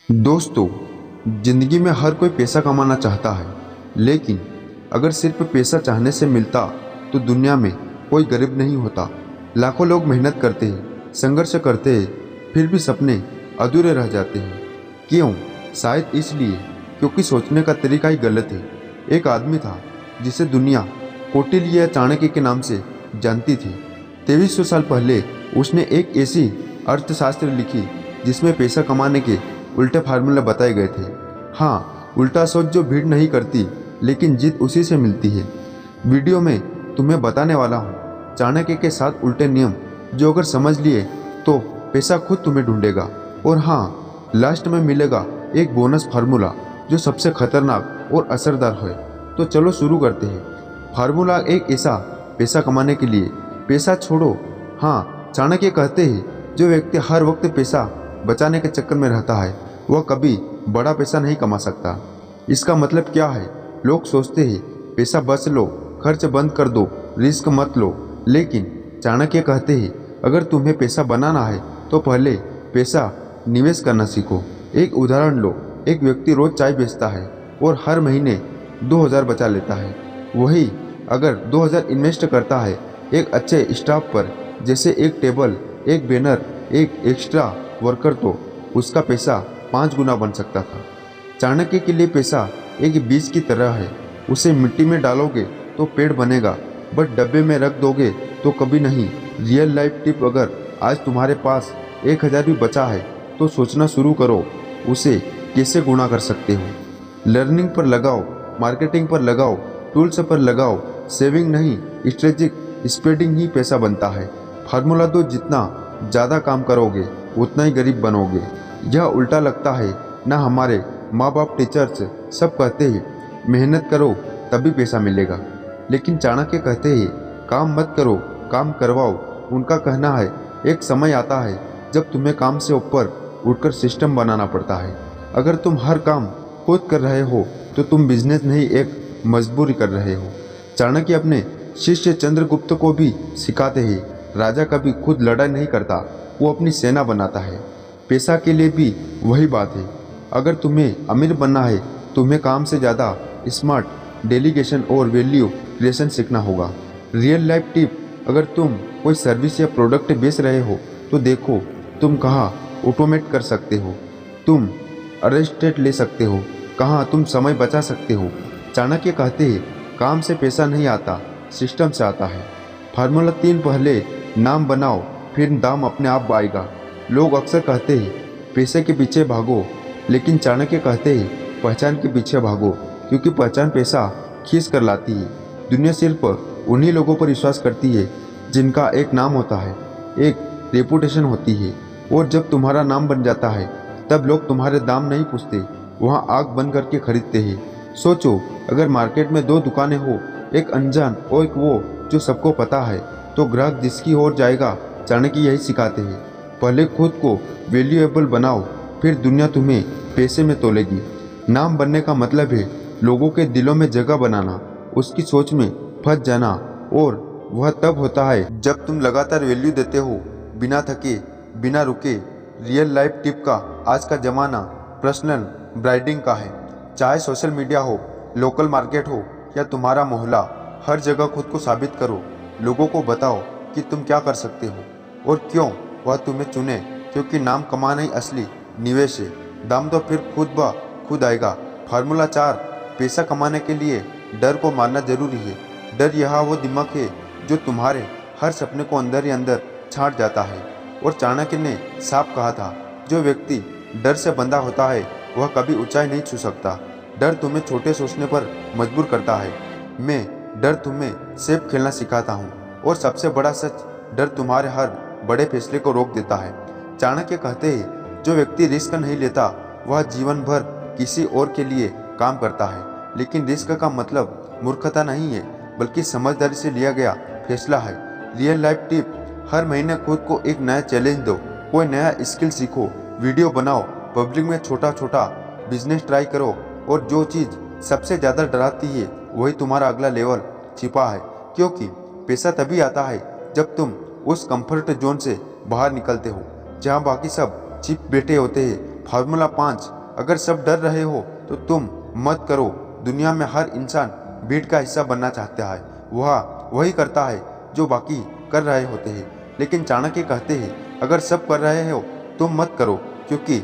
दोस्तों, जिंदगी में हर कोई पैसा कमाना चाहता है, लेकिन अगर सिर्फ पैसा चाहने से मिलता तो दुनिया में कोई गरीब नहीं होता। लाखों लोग मेहनत करते हैं, संघर्ष करते हैं, फिर भी सपने अधूरे रह जाते हैं। क्यों? शायद इसलिए क्योंकि सोचने का तरीका ही गलत है। एक आदमी था जिसे दुनिया कौटिल्य या चाणक्य के नाम से जानती थी। 2300 साल पहले उसने एक ऐसी अर्थशास्त्र लिखी जिसमें पैसा कमाने के उल्टे फार्मूले बताए गए थे। हाँ, उल्टा सोच जो भीड़ नहीं करती, लेकिन जीत उसी से मिलती है। वीडियो में तुम्हें बताने वाला हूँ चाणक्य के 7 उल्टे नियम, जो अगर समझ लिए तो पैसा खुद तुम्हें ढूंढेगा। और हाँ, लास्ट में मिलेगा एक बोनस फार्मूला जो सबसे खतरनाक और असरदार है। तो चलो शुरू करते हैं। फार्मूला एक ऐसा पैसा कमाने के लिए। पैसा छोड़ो। हाँ, चाणक्य कहते हैं जो व्यक्ति हर वक्त पैसा बचाने के चक्कर में रहता है वह कभी बड़ा पैसा नहीं कमा सकता। इसका मतलब क्या है? लोग सोचते हैं पैसा बच लो, खर्च बंद कर दो, रिस्क मत लो। लेकिन चाणक्य कहते हैं अगर तुम्हें पैसा बनाना है तो पहले पैसा निवेश करना सीखो। एक उदाहरण लो, एक व्यक्ति रोज चाय बेचता है और हर महीने 2000 बचा लेता है। वही अगर 2000 इन्वेस्ट करता है एक अच्छे स्टाफ पर, जैसे एक टेबल, एक बैनर, एक एक्स्ट्रा वर्कर, तो उसका पैसा 5 गुना बन सकता था। चाणक्य के लिए पैसा एक बीज की तरह है। उसे मिट्टी में डालोगे तो पेड़ बनेगा, बट डब्बे में रख दोगे तो कभी नहीं। रियल लाइफ टिप, अगर आज तुम्हारे पास 1000 भी बचा है तो सोचना शुरू करो उसे कैसे गुणा कर सकते हो। लर्निंग पर लगाओ, मार्केटिंग पर लगाओ, टूल्स पर लगाओ। सेविंग नहीं, स्ट्रेटेजिक स्पेंडिंग ही पैसा बनता है। फार्मूला 2, जितना ज़्यादा काम करोगे उतना ही गरीब बनोगे। यह उल्टा लगता है ना? हमारे माँ बाप, टीचर्स सब कहते हैं मेहनत करो तभी पैसा मिलेगा, लेकिन चाणक्य कहते हैं काम मत करो, काम करवाओ। उनका कहना है एक समय आता है जब तुम्हें काम से ऊपर उठकर सिस्टम बनाना पड़ता है। अगर तुम हर काम खुद कर रहे हो तो तुम बिजनेस नहीं, एक मजबूरी कर रहे हो। चाणक्य अपने शिष्य चंद्रगुप्त को भी सिखाते हैं राजा कभी खुद लड़ाई नहीं करता, वो अपनी सेना बनाता है। पैसा के लिए भी वही बात है। अगर तुम्हें अमीर बनना है तुम्हें काम से ज़्यादा स्मार्ट, डेलीगेशन और वैल्यू क्रिएशन सीखना होगा। रियल लाइफ टिप, अगर तुम कोई सर्विस या प्रोडक्ट बेच रहे हो तो देखो तुम कहाँ ऑटोमेट कर सकते हो, तुम अरेस्टेड ले सकते हो, कहाँ तुम समय बचा सकते हो। चाणक्य कहते हैं काम से पैसा नहीं आता, सिस्टम से आता है। फार्मूला 3, पहले नाम बनाओ फिर दाम अपने आप आएगा। लोग अक्सर कहते हैं पैसे के पीछे भागो, लेकिन चाणक्य कहते हैं पहचान के पीछे भागो, क्योंकि पहचान पैसा खींच कर लाती है। दुनिया सिर्फ उन्हीं लोगों पर विश्वास करती है जिनका एक नाम होता है, एक रेपुटेशन होती है। और जब तुम्हारा नाम बन जाता है तब लोग तुम्हारे दाम नहीं पूछते, वहाँ आग बंद करके खरीदते हैं। सोचो, अगर मार्केट में 2 दुकानें हो, एक अनजान और एक वो जो सबको पता है, तो ग्राहक जिसकी ओर जाएगा। चाणक्य यही सिखाते हैं पहले खुद को वैल्यूएबल बनाओ, फिर दुनिया तुम्हें पैसे में तोलेगी। नाम बनने का मतलब है लोगों के दिलों में जगह बनाना, उसकी सोच में फंस जाना, और वह तब होता है जब तुम लगातार वैल्यू देते हो, बिना थके, बिना रुके। रियल लाइफ टिप का आज का ज़माना पर्सनल ब्रांडिंग का है। चाहे सोशल मीडिया हो, लोकल मार्केट हो या तुम्हारा मोहल्ला, हर जगह खुद को साबित करो। लोगों को बताओ कि तुम क्या कर सकते हो और क्यों वह तुम्हें चुने, क्योंकि नाम कमाना ही असली निवेश है। दाम तो फिर खुद आएगा। फार्मूला 4, पैसा कमाने के लिए डर को मारना जरूरी है। डर यह वो दिमाग है जो तुम्हारे हर सपने को अंदर ही अंदर छांट जाता है। और चाणक्य ने साफ कहा था जो व्यक्ति डर से बंधा होता है वह कभी ऊंचाई नहीं छू सकता। डर तुम्हें छोटे सोचने पर मजबूर करता है। मैं डर तुम्हें सेफ खेलना सिखाता हूँ, और सबसे बड़ा सच, डर तुम्हारे हर बड़े फैसले को रोक देता है। चाणक्य कहते हैं जो व्यक्ति रिस्क नहीं लेता वह जीवन भर किसी और के लिए काम करता है। लेकिन रिस्क का मतलब मूर्खता नहीं है, बल्कि समझदारी से लिया गया फैसला है। रियल लाइफ टिप, हर महीने खुद को एक नया चैलेंज दो, कोई नया स्किल सीखो, वीडियो बनाओ, पब्लिक में छोटा छोटा बिजनेस ट्राई करो। और जो चीज़ सबसे ज़्यादा डराती है वही तुम्हारा अगला लेवल छिपा है, क्योंकि पैसा तभी आता है जब तुम उस कंफर्ट जोन से बाहर निकलते हो जहां बाकी सब चिप बैठे होते हैं। फार्मूला 5, अगर सब डर रहे हो तो तुम मत करो। दुनिया में हर इंसान भीड़ का हिस्सा बनना चाहता है। वह वही करता है जो बाकी कर रहे होते हैं। लेकिन चाणक्य कहते हैं अगर सब कर रहे हो तुम मत करो, क्योंकि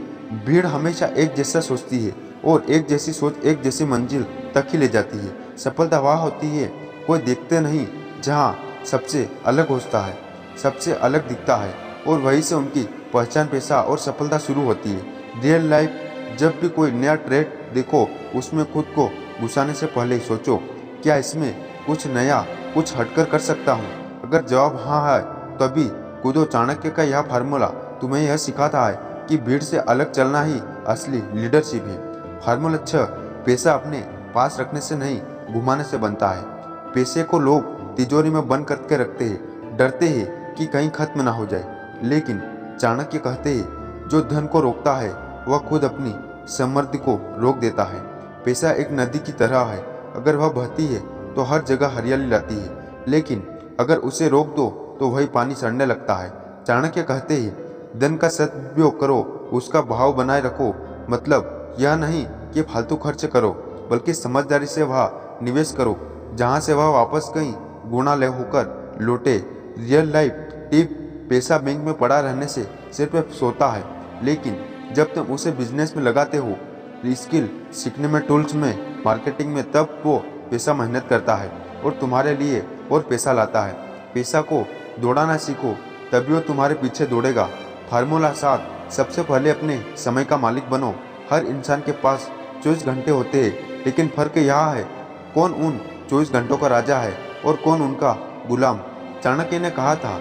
भीड़ हमेशा एक जैसा सोचती है और एक जैसी सोच एक जैसी मंजिल तक ही ले जाती है। सफलता वह होती है कोई देखते नहीं जहाँ सबसे अलग होता है, सबसे अलग दिखता है, और वहीं से उनकी पहचान, पैसा और सफलता शुरू होती है। रियल लाइफ जब भी कोई नया ट्रेड देखो उसमें खुद को घुसाने से पहले सोचो क्या इसमें कुछ नया, कुछ हटकर कर सकता हूँ। अगर जवाब हाँ है तभी कूदो। चाणक्य का यह फार्मूला तुम्हें यह सिखाता है कि भीड़ से अलग चलना ही असली लीडरशिप है। फार्मूला 6, पैसा अपने पास रखने से नहीं घुमाने से बनता है। पैसे को लोग तिजोरी में बंद करके रखते हैं, डरते हैं कि कहीं खत्म ना हो जाए। लेकिन चाणक्य कहते हैं जो धन को रोकता है वह खुद अपनी समृद्धि को रोक देता है। पैसा एक नदी की तरह है, अगर वह बहती है तो हर जगह हरियाली लाती है, लेकिन अगर उसे रोक दो तो वही पानी सड़ने लगता है। चाणक्य कहते हैं धन का सदुपयोग करो, उसका भाव बनाए रखो। मतलब यह नहीं कि फालतू खर्च करो, बल्कि समझदारी से वह निवेश करो जहाँ से वह वापस कहीं गुना ले होकर लौटे। रियल लाइफ टिप, पैसा बैंक में पड़ा रहने से सिर्फ सोता है, लेकिन जब तुम उसे बिजनेस में लगाते हो, स्किल सीखने में, टूल्स में, मार्केटिंग में, तब वो पैसा मेहनत करता है और तुम्हारे लिए और पैसा लाता है। पैसा को दौड़ाना सीखो तभी वो तुम्हारे पीछे दौड़ेगा। फार्मूला 7, सबसे पहले अपने समय का मालिक बनो। हर इंसान के पास 24 घंटे होते हैं, लेकिन फर्क यह है कौन उन 24 घंटों का राजा है और कौन उनका गुलाम। चाणक्य ने कहा था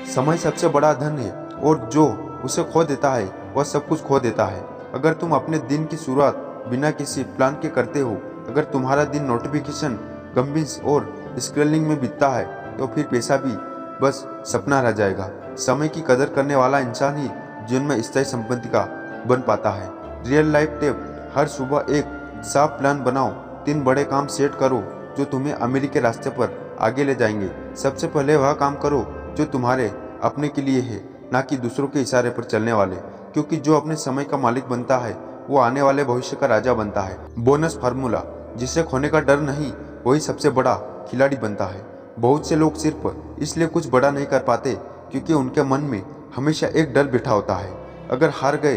समय सबसे बड़ा धन है और जो उसे खो देता है वह सब कुछ खो देता है। अगर तुम अपने दिन की शुरुआत बिना किसी प्लान के करते हो, अगर तुम्हारा दिन नोटिफिकेशन, गम्बिस और स्क्रॉलिंग में बीतता है, तो फिर पैसा भी बस सपना रह जाएगा। समय की कदर करने वाला इंसान ही जीवन में स्थायी संपत्ति का बन पाता है। रियल लाइफ टिप, हर सुबह एक साफ प्लान बनाओ। 3 बड़े काम सेट करो जो तुम्हें अमीरी के रास्ते पर आगे ले जाएंगे। सबसे पहले वह काम करो जो तुम्हारे अपने के लिए है, ना कि दूसरों के इशारे पर चलने वाले, क्योंकि जो अपने समय का मालिक बनता है वो आने वाले भविष्य का राजा बनता है। बोनस फार्मूला, जिसे खोने का डर नहीं वही सबसे बड़ा खिलाड़ी बनता है। बहुत से लोग सिर्फ इसलिए कुछ बड़ा नहीं कर पाते क्योंकि उनके मन में हमेशा एक डर बैठा होता है, अगर हार गए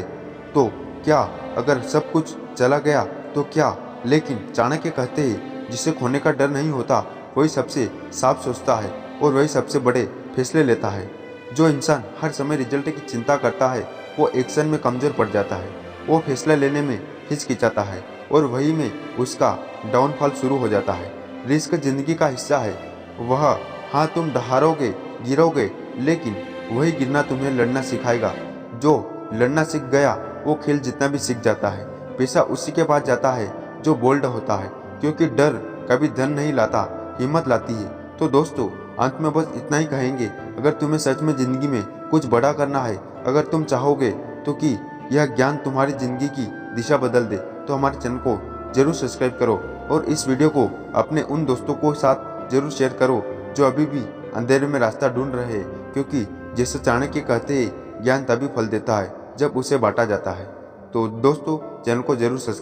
तो क्या, अगर सब कुछ चला गया तो क्या। लेकिन चाणक्य कहते हैं जिसे खोने का डर नहीं होता वही सबसे साफ सोचता है और वही सबसे बड़े फैसले लेता है। जो इंसान हर समय रिजल्ट की चिंता करता है वो एक्शन में कमजोर पड़ जाता है, वो फैसला लेने में हिचकिचाता है और वही में उसका डाउनफॉल शुरू हो जाता है। रिस्क जिंदगी का हिस्सा है, वह हाँ तुम हारोगे, गिरोगे, लेकिन वही गिरना तुम्हें लड़ना सिखाएगा। जो लड़ना सीख गया वो खेल जितना भी सीख जाता है। पैसा उसी के पास जाता है जो बोल्ड होता है, क्योंकि डर कभी धन नहीं लाता, हिम्मत लाती है। तो दोस्तों, अंत में बस इतना ही कहेंगे, अगर तुम्हें सच में जिंदगी में कुछ बड़ा करना है, अगर तुम चाहोगे तो कि यह ज्ञान तुम्हारी जिंदगी की दिशा बदल दे, तो हमारे चैनल को जरूर सब्सक्राइब करो और इस वीडियो को अपने उन दोस्तों को साथ जरूर शेयर करो जो अभी भी अंधेरे में रास्ता ढूंढ रहे हैं, क्योंकि जैसे चाणक्य कहते हैं ज्ञान तभी फल देता है जब उसे बांटा जाता है। तो दोस्तों, चैनल को जरूर सब्सक्राइब